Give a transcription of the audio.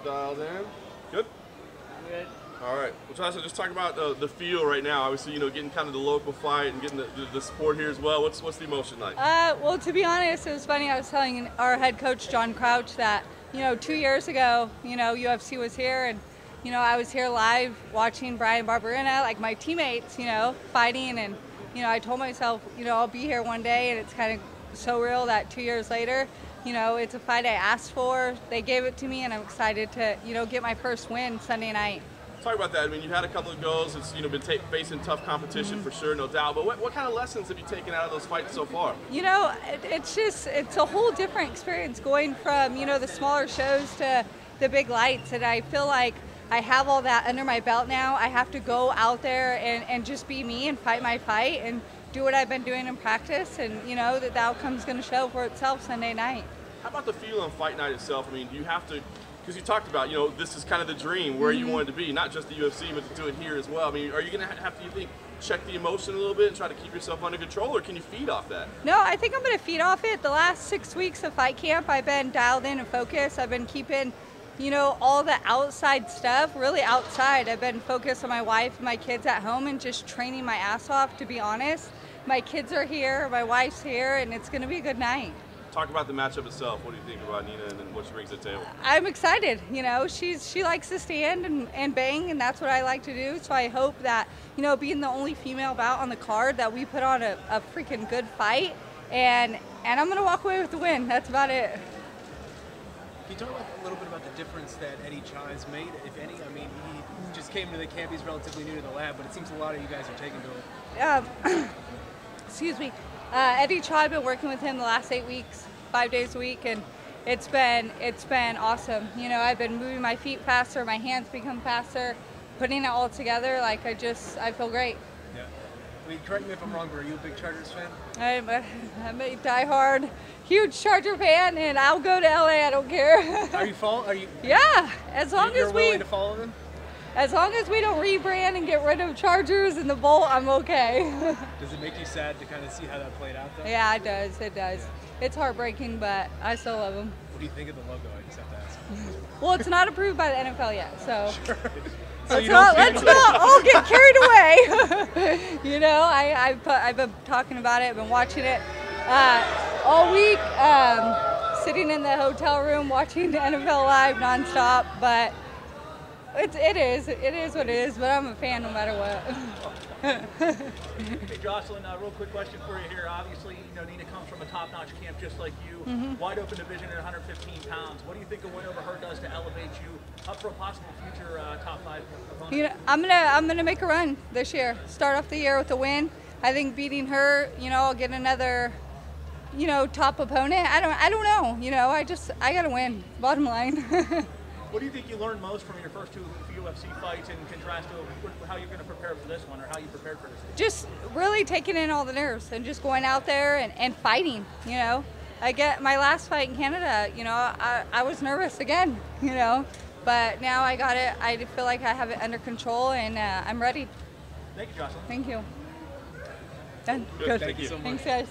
dialed in. Good? Good. All right. Well, Jocelyn, just talk about the feel right now. Obviously, you know, getting kind of the local fight and getting the support here as well. What's the emotion like? Well, to be honest, it was funny. I was telling our head coach, John Crouch, that, 2 years ago, UFC was here, and, I was here live watching Brian Barberena, like my teammates, fighting, and, I told myself, I'll be here one day, and it's kind of so real that 2 years later, it's a fight I asked for. They gave it to me, and I'm excited to, get my first win Sunday night. Talk about that. I mean, you've had a couple of goals. It's been facing tough competition for sure, no doubt. But what kind of lessons have you taken out of those fights so far? It's a whole different experience going from the smaller shows to the big lights, and I feel like I have all that under my belt now. I have to go out there and just be me and fight my fight and do what I've been doing in practice, and that the outcome's going to show for itself Sunday night. How about the feel on fight night itself? I mean, do you have to? Because you talked about, this is kind of the dream where you wanted to be, not just the UFC, but to do it here as well. I mean, are you going to have to, you think, check the emotion a little bit and try to keep yourself under control, or can you feed off that? No, I think I'm going to feed off it. The last 6 weeks of fight camp, I've been dialed in and focused. I've been keeping, all the outside stuff, really outside. I've been focused on my wife and my kids at home and just training my ass off, to be honest. My kids are here, my wife's here, and it's going to be a good night. Talk about the matchup itself. What do you think about Nina and what she brings to the table? I'm excited. She likes to stand and bang, and that's what I like to do. So I hope that, being the only female bout on the card, that we put on a freaking good fight, and I'm going to walk away with the win. That's about it. Can you talk a little bit about the difference that Eddie Chai's made, if any? I mean, he just came to the camp. He's relatively new to the lab, but it seems a lot of you guys are taking to it. Excuse me. Eddie Chai, I've been working with him the last 8 weeks, 5 days a week, and it's been awesome. I've been moving my feet faster, my hands become faster, putting it all together. Like I feel great. Yeah. I mean, correct me if I'm wrong, but are you a big Chargers fan? I'm a diehard, huge Charger fan, and I'll go to LA. I don't care. Are you? Yeah, as long you're as willing to follow them. As long as we don't rebrand and get rid of Chargers and the Bolt, I'm okay. Does it make you sad to kind of see how that played out, though? Yeah, it does. It does. It's heartbreaking, but I still love them. What do you think of the logo? I just have to ask. Well, it's not approved by the NFL yet, so. Sure. Let's not all get carried away. I've been talking about it. I've been watching it all week, sitting in the hotel room watching the NFL Live nonstop, but. It is what it is, but I'm a fan no matter what. Hey Jocelyn, real quick question for you here. Obviously, Nina comes from a top-notch camp just like you, wide open division at 115 pounds. What do you think a win over her does to elevate you up for a possible future top 5 opponent? I'm gonna make a run this year. Start off the year with a win. I think beating her, I'll get another, top opponent. I don't know. I gotta win. Bottom line. What do you think you learned most from your first 2 UFC fights in contrast to how you're going to prepare for this one, or how you prepared for this one? Just really taking in all the nerves and just going out there and fighting, I get my last fight in Canada, I was nervous again, but now I got it. I feel like I have it under control, and I'm ready. Thank you, Jocelyn. Thank you. Done. Good. Thank you so Thanks, guys.